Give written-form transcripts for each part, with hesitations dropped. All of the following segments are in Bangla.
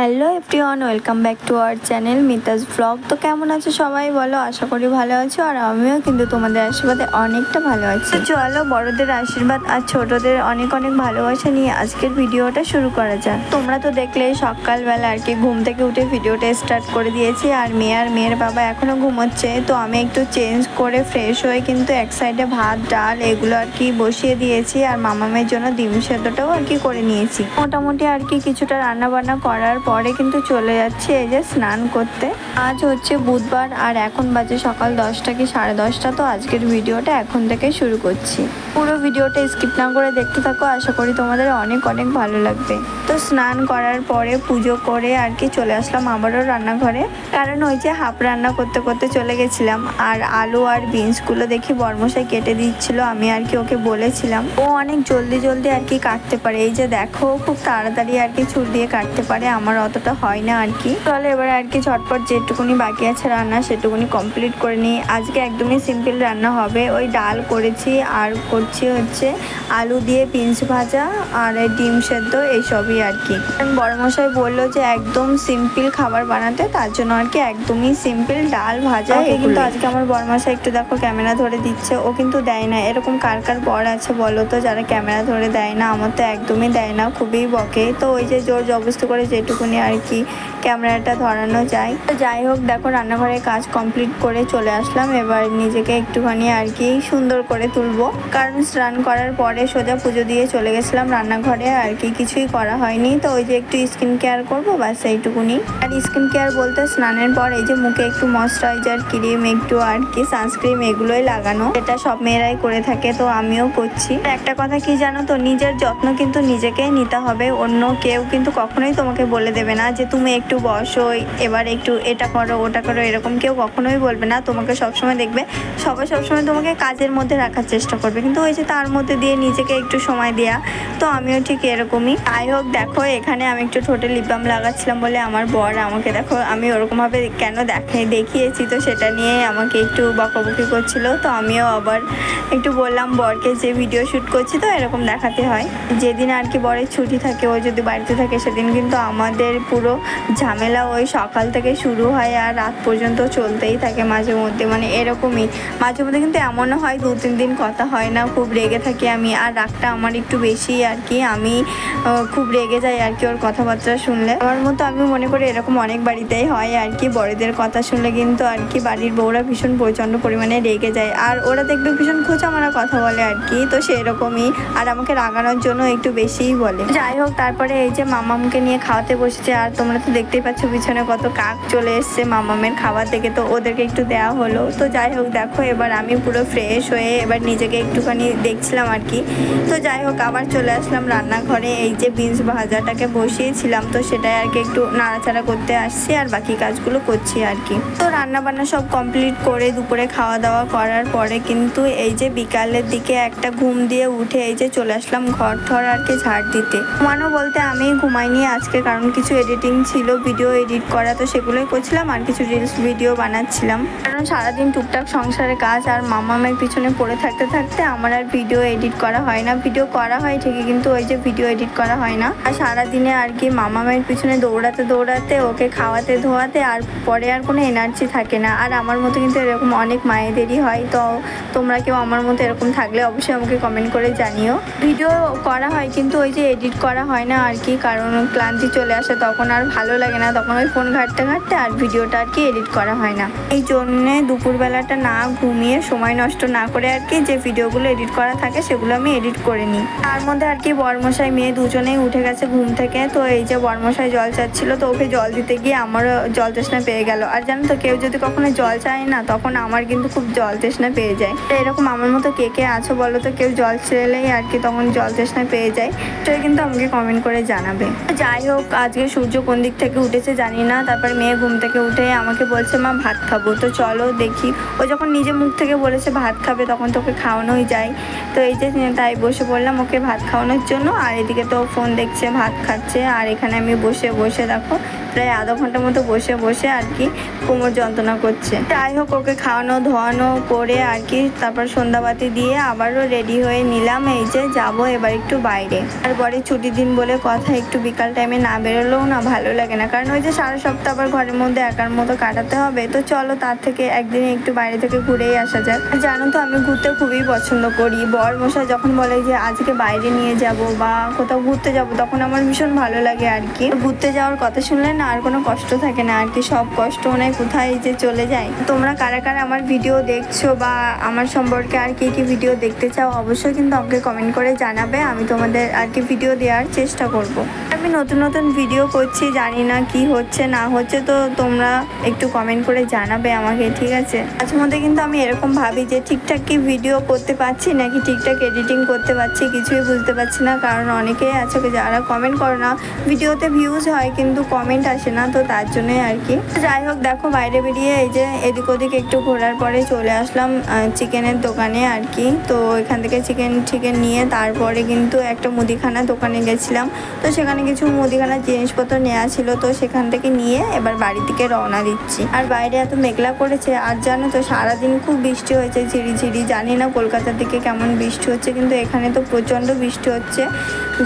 Hello everyone, welcome back to our channel Mita's blog. তো কেমন আছো সবাই বলো? আশা করি ভালো আছো, আর আমিও কিন্তু তোমাদের আশীর্বাদে অনেকটা ভালো আছি। চলো, বড়দের আশীর্বাদ আর ছোটদের অনেক অনেক ভালোবাসা নিয়ে আজকের ভিডিওটা শুরু করা যাক। তোমরা তো দেখলে সকালবেলা আর কি ঘুম থেকে উঠে ভিডিওটা স্টার্ট করে দিয়েছি, আর মেয়ের বাবা এখনো ঘুমোচ্ছে। তো আমি একটু চেঞ্জ করে ফ্রেশ হয়ে কিন্তু এক সাইডে ভাত ডাল এগুলো আর কি বসিয়ে দিয়েছি, আর মামামের জন্য ডিম সেদ্ধটাও আর কি করে নিয়েছি। মোটামুটি আর কি কিছুটা রান্না বান্না করার পরে কিন্তু চলে যাচ্ছি এই যে স্নান করতে। আজ হচ্ছে বুধবার, আর এখন বাজে সকাল 10টা কি 10:30। তো আজকের ভিডিওটা এখন থেকে শুরু করছি। পুরো ভিডিওটা স্কিপ না করে দেখতে থাকো, আশা করি তোমাদের অনেক অনেক ভালো লাগবে। তো স্নান করার পরে পুজো করে আর কি চলে আসলাম আবারও রান্নাঘরে, কারণ ওই যে হাফ রান্না করতে করতে চলে গেছিলাম। আর আলু আর বিনসগুলো দেখি বর্মশাই কেটে দিচ্ছিল, আমি আর কি ওকে বলেছিলাম। ও অনেক জলদি জলদি আর কি কাটতে পারে, এই যে দেখো খুব তাড়াতাড়ি আর কি ছুরি দিয়ে কাটতে পারে, আমার অতটা হয় না আর কি। তাহলে এবার আর কি ঝটপট যেটুকুনি বাকি আছে রান্না সেটুকুনি কমপ্লিট করে নিই। আজকে একদমই সিম্পল রান্না হবে, ওই ডাল করেছি আর করছি হচ্ছে আলু দিয়ে বিনস ভাজা আর ডিম সেদ্ধ এইসবই আর কি। বড়মশাই বললো যে একদম সিম্পল খাবার বানাতে, তার জন্য আর কি একদমই সিম্পল ডাল ভাজা। কিন্তু আজকে আমার বড়মশাই একটু দেখো ক্যামেরা ধরে দিচ্ছে, ও কিন্তু দেয় না। এরকম কার কার বর আছে বলো তো যারা ক্যামেরা ধরে দেয় না? আমার তো একদমই দেয় না, খুবই বকে। তো ওই যে জোর জবরদস্তি করে যেটুকুনি আর কি ক্যামেরাটা ধরানো যায়। তো যাই হোক, দেখো রান্নাঘরে কাজ কমপ্লিট করে চলে আসলাম। এবার নিজেকে একটুখানি আর কি সুন্দর করে তুলবো, কারণ স্নান করার পরে সোজা পুজো দিয়ে চলে গেছিলাম রান্নাঘরে, আর কি কিছুই করা হয়নি। তো ওই যে একটু স্কিন কেয়ার করবো, ব্যাস এইটুকুনি। আর স্কিন কেয়ার বলতে স্নানের পর এই যে মুখে একটু ময়শ্চারাইজার ক্রিম, একটু আর কি সানস্ক্রিন এগুলোই লাগানো, এটা সব মেয়েরাই করে থাকে, তো আমিও করছি। একটা কথা কি জানো তো, নিজের যত্ন কিন্তু নিজেকেই নিতে হবে, অন্য কেউ কিন্তু কখনোই তোমাকে বলে দেবে না যে তুমি একটু বসো, এবার একটু এটা করো ওটা করো, এরকম কেউ কখনোই বলবে না তোমাকে। সবসময় দেখবে সবাই সবসময় তোমাকে কাজের মধ্যে রাখার চেষ্টা করবে, কিন্তু ওই যে তার মধ্যে দিয়ে নিজেকে একটু সময় দেয়া। তো আমিও ঠিক এরকমই। যাই হোক, দেখো এখানে আমি একটু ঠোঁটে লিপ বাম লাগাচ্ছিলাম বলে আমার বর আমাকে দেখো আমি ওরকমভাবে কেন দেখিয়েছি, তো সেটা নিয়ে আমাকে একটু বকাবকি করছিল। তো আমিও আবার একটু বললাম বরকে যে ভিডিও শ্যুট করছি তো এরকম দেখাতে হয়। যেদিন আর কি বরের ছুটি থাকে, ও যদি বাড়িতে থাকে সেদিন কিন্তু আমাদের পুরো ঝামেলা ওই সকাল থেকে শুরু হয় আর রাত পর্যন্ত চলতেই থাকে মাঝে মধ্যে, মানে এরকমই। মাঝে মধ্যে কিন্তু এমনও হয় 2-3 দিন কথা হয় না, খুব রেগে থাকি আমি। আর রাগটা আমার একটু বেশি আর কি, আমি খুব রেগে যাই আর কি ওর কথাবার্তা শুনলে। আমার মতো আমি মনে করি এরকম অনেক বাড়িতেই হয় আর কি, বড়দের কথা শুনলে কিন্তু আর কি বাড়ির বউরা ভীষণ প্রচণ্ড পরিমাণে রেগে যায়, আর ওরা দেখবে ভীষণ খোঁচা মারা কথা বলে আর কি। তো সেরকমই, আর আমাকে রাগানোর জন্য একটু বেশিই বলে। যাই হোক, তারপরে এই যে মামামকে নিয়ে খাওয়াতে বসেছে, আর তোমরা তো দেখতেই পাচ্ছ পিছনে কত কাক চলে এসছে মামামের খাবার থেকে, তো ওদেরকে একটু দেওয়া হলো। তো যাই হোক, দেখো এবার আমি পুরো ফ্রেশ হয়ে এবার নিজেকে একটুখানি দেখছিলাম আর কি। তো যাই হোক, আবার চলে আসলাম রান্নাঘরে, এই যে বিনস ভাজাটাকে বসিয়েছিলাম, তো সেটাই আর কি একটু নাড়াচাড়া করতে আসছি আর বাকি কাজগুলো করছি আর কি। তো রান্না বান্না সব কমপ্লিট করে দুপুরে খাওয়া দাওয়া করার পরে কিন্তু এই যে বিকালের দিকে একটা ঘুম দিয়ে উঠে এই যে চলে আসলাম ঘর ঠর আর কি ঝাড় দিতে। ঘুমানো বলতে আমি ঘুমাইনি আজকে, কারণ কিছু এডিটিং ছিল, ভিডিও এডিট করা, তো সেগুলোই করছিলাম, আর কিছু রিলস ভিডিও বানাচ্ছিলাম। কারণ সারাদিন টুকটাক সংসারের কাজ আর মামামের পিছনে পড়ে থাকতে থাকতে আমার আর ভিডিও এডিট করা হয় না। ভিডিও করা হয় ঠিকই, কিন্তু ওই যে ভিডিও এডিট করা হয় না। আর সারাদিনে আর কি মামামের পিছনে দৌড়াতে দৌড়াতে, ওকে খাওয়াতে ধোয়াতে, আর পরে আর কোনো এনার্জি থাকে না। আর আমার মতো কিন্তু এরকম অনেক মায়েদেরই হয়। তো তোমরা কেউ আমার মতো এরকম থাকলে অবশ্যই আমাকে কমেন্ট করে জানিও। ভিডিও করা হয় কিন্তু ওই যে এডিট করা হয় না আর কি, কারণ ক্লান্তি চলে আসে, তখন আর ভালো লাগে না, তখন ওই ফোন ঘাঁটতে ঘাঁটতে আর ভিডিওটা আর কি এডিট করা হয় না। এই জন্যে দুপুরবেলাটা না ঘুমিয়ে সময় নষ্ট না করে আর কি যে ভিডিওগুলো এডিট করা থাকে সেগুলো আমি এডিট করে নিই। তার মধ্যে আর কি বরমশাই মেয়ে দুজনেই উঠে গেছে ঘুম থেকে। তো এই যে বরমশাই জল চাচ্ছিল, তো ওকে জল দিতে গিয়ে আমারও জল তৃষ্ণা পেয়ে গেল। আর জানো তো, কেউ যদি কখনো জল চায় না, তখন আমার কিন্তু খুব জল তৃষ্ণা পেয়ে যায়। তো এরকম আমার মতো কে কে আছো বলো তো, কেউ জল চেলেই আর কি তখন জল তৃষ্ণা পেয়ে যায়, তো কিন্তু আমাকে কমেন্ট করে জানাবে। যাই হোক, আজকে আজকে সূর্য কোন দিক থেকে উঠেছে জানি না। তারপর মেয়ে ঘুম থেকে উঠে আমাকে বলছে মা ভাত খাবো। তো চলো দেখি, ও যখন নিজে মুখ থেকে বলেছে ভাত খাবে তখন তোকে খাওয়ানোই যায়। তো এই যে তাই বসে পড়লাম ওকে ভাত খাওয়ানোর জন্য। আর এদিকে তো ফোন দেখছে, ভাত খাচ্ছে, আর এখানে আমি বসে বসে দেখো প্রায় আধা ঘন্টার মতো বসে বসে আর কি কোমর যন্ত্রণা করছে। যাই হোক ওকে খাওয়ানো ধোয়ানো করে আর কি তারপর সন্ধ্যাবাতি দিয়ে আবারও রেডি হয়ে নিলাম। এই যে যাবো এবার একটু বাইরে। আর পরে ছুটির দিন বলে কথা, একটু বিকাল টাইমে না বেরোলেও না ভালো লাগে না, কারণ ওই যে সারা সপ্তাহ আবার ঘরের মধ্যে একার মতো কাটাতে হবে। তো চলো তার থেকে একদিনে একটু বাইরে থেকে ঘুরেই আসা যাক। আর জানো তো আমি ঘুরতে খুবই পছন্দ করি। বর মশাই যখন বলে যে আজকে বাইরে নিয়ে যাব বা কোথাও ঘুরতে যাব, তখন আমার ভীষণ ভালো লাগে আর কি। ঘুরতে যাওয়ার কথা শুনলে না আর কোনো কষ্ট থাকে না আর কি, সব কষ্ট মনে হয় কোথায় যে চলে যায়। তোমরা কারা কারা আমার ভিডিও দেখছো বা আমার সম্পর্কে আর কি কি ভিডিও দেখতে চাও অবশ্যই কিন্তু আমাকে কমেন্ট করে জানাবে, আমি তোমাদের আর কি ভিডিও দেওয়ার চেষ্টা করব। আমি নতুন নতুন ভিডিও করছি, জানি না কি হচ্ছে না হচ্ছে, তো তোমরা একটু কমেন্ট করে জানাবে আমাকে, ঠিক আছে? মাঝে মধ্যে কিন্তু আমি এরকম ভাবি যে ঠিকঠাক কি ভিডিও করতে পারছি নাকি ঠিকঠাক এডিটিং করতে পারছি, কিছুই বুঝতে পারছি না। কারণ অনেকেই আছে যারা কমেন্ট করে না, ভিডিওতে ভিউজ হয় কিন্তু কমেন্ট আসে না, তো তার জন্যই আর কি। যাই হোক দেখো বাইরে বেরিয়ে এই যে এদিক ওদিক একটু ঘোরার পরে চলে আসলাম চিকেনের দোকানে আর কি। তো এখান থেকে চিকেন নিয়ে তারপরে কিন্তু একটা মুদিখানা দোকানে গেছিলাম। তো সেখানে কিছু মুদিখানার জিনিসপত্র নেওয়া ছিল, তো সেখান থেকে নিয়ে এবার বাড়ি থেকে রওনা দিচ্ছি। আর বাইরে এত মেঘলা করেছে, আর জানো তো সারাদিন খুব বৃষ্টি হয়েছে ঝিরিঝিরি। জানি না কলকাতার দিকে কেমন বৃষ্টি হচ্ছে, কিন্তু এখানে তো প্রচণ্ড বৃষ্টি হচ্ছে।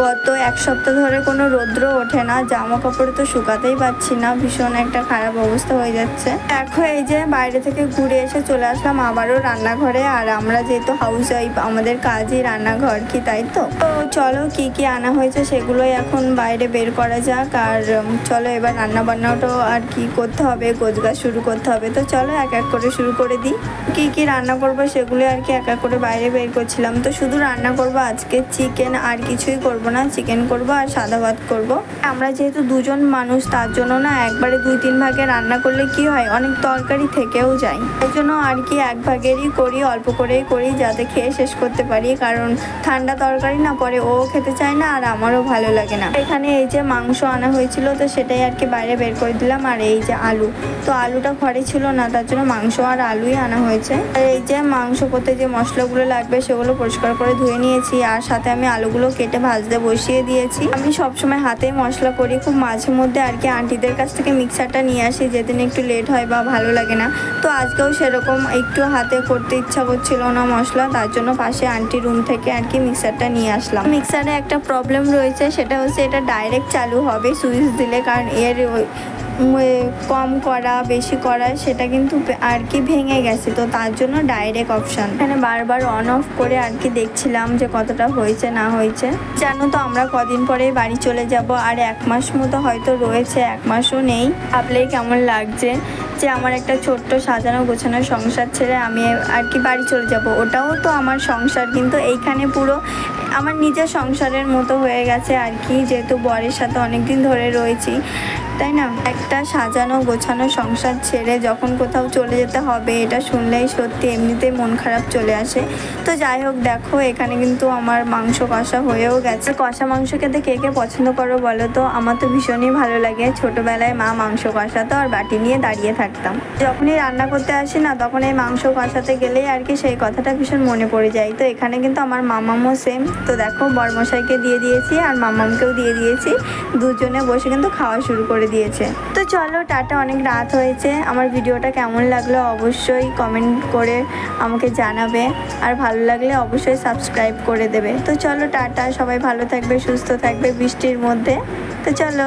গত এক সপ্তাহ ধরে কোনো রৌদ্র ওঠে না, জামা কাপড়ে তো শুকাতেই পারছি না, ভীষণ একটা খারাপ অবস্থা হয়ে যাচ্ছে। এখন এই যে বাইরে থেকে ঘুরে এসে চলে আসলাম আবারও রান্নাঘরে। আর আমরা যেহেতু হাউস ওয়াইফ, আমাদের কাজই রান্নাঘর, কি তাই তো? তো চলো কি কি আনা হয়েছে সেগুলোই এখন বাইরে বের করা যাক। আর চলো এবার রান্না বান্নাটাও আর কি করতে হবে, গোছগাছ শুরু করতে হবে। তো চলো এক এক করে শুরু করে দিই। কি কি রান্না করবো সেগুলো আর কি এক এক করে বাইরে বের করছিলাম। তো শুধু রান্না করবো আজকে চিকেন, আর কিছুই করবো না, চিকেন করবো আর সাদা ভাত করবো। আমরা যেহেতু দুজন মানুষ তার জন্য না একবারে 2-3 ভাগে রান্না করলে কি হয়, অনেক তরকারি থেকেও যায়। তাই জন্য আর কি এক ভাগেরই করি, অল্প করেই করি, যাতে খেয়ে শেষ করতে পারি। কারণ ঠান্ডা তরকারি না পরে ও খেতে চায় না আর আমারও ভালো লাগে না। এখানে এই যে মাংস আনা হয়েছিল, তো সেটাই আর কি বাইরে বের করে দিলাম। আর এই যে আলু, তো আলুটা ঘরে ছিল না, তার জন্য মাংস আর আলুই আনা হয়েছে। আর এই যে মাংস করতে যে মশলাগুলো লাগবে সেগুলো পরিষ্কার করে ধুয়ে নিয়েছি, আর সাথে আমি আলুগুলো কেটে ভাজতে বসিয়ে দিয়েছি। আমি সবসময় হাতে মশলা করি, খুব মাঝে মধ্যে আর কি আন্টিদের কাছ থেকে মিক্সারটা নিয়ে আসি, যেদিন একটু লেট হয় বা ভালো লাগে না। তো আজকেও সেরকম একটু হাতে করতে ইচ্ছা করছিল না মশলা, তার জন্য পাশে আন্টি রুম থেকে আর কি মিক্সারটা নিয়ে আসলাম। মিক্সারে একটা প্রবলেম রয়েছে, সেটা হচ্ছে এটা ডাইরেক্ট চালু হবে সুইচ দিলে, কারণ এর কম করা বেশি করা সেটা কিন্তু আর কি ভেঙে গেছে, তো তার জন্য ডাইরেক্ট অপশান। এখানে বারবার অন অফ করে আর কি দেখছিলাম যে কতটা হয়েছে না হয়েছে। জানো তো আমরা কদিন পরে বাড়ি চলে যাব, আর 1 মাস মতো হয়তো রয়েছে, 1 মাসও নেই। ভাবলেই কেমন লাগছে যে আমার একটা ছোট্ট সাজানো গোছানো সংসার ছেড়ে আমি আর কি বাড়ি চলে যাব। ওটাও তো আমার সংসার, কিন্তু এইখানে পুরো আমার নিজের সংসারের মতো হয়ে গেছে আর কি, যেহেতু বরের সাথে অনেকদিন ধরে রয়েছি, তাই না? একটা সাজানো গোছানো সংসার ছেড়ে যখন কোথাও চলে যেতে হবে, এটা শুনলেই সত্যি এমনিতেই মন খারাপ চলে আসে। তো যাই হোক দেখো এখানে কিন্তু আমার মাংস কষা হয়েও গেছে। কষা মাংস খেতে কে কে পছন্দ করো বলো তো? আমার তো ভীষণই ভালো লাগে। ছোটোবেলায় মা মাংস কষাতো আর বাটি নিয়ে দাঁড়িয়ে থাকতাম। যখনই রান্না করতে আসি না, তখন এই মাংস কষাতে গেলেই আর কি সেই কথাটা ভীষণ মনে পড়ে যায়। তো এখানে কিন্তু আমার মামামও সেম। তো দেখো বরমশাইকে দিয়ে দিয়েছি আর মামামকেও দিয়ে দিয়েছি, দুজনে বসে কিন্তু খাওয়া শুরু করে দিয়েছে। তো চলো টাটা, অনেক রাত হয়েছে। আমার ভিডিওটা কেমন লাগলো অবশ্যই কমেন্ট করে আমাকে জানাবে, আর ভালো লাগলে অবশ্যই সাবস্ক্রাইব করে দেবে। তো চলো টাটা, সবাই ভালো থাকবে, সুস্থ থাকবে বৃষ্টির মধ্যে। তো চলো।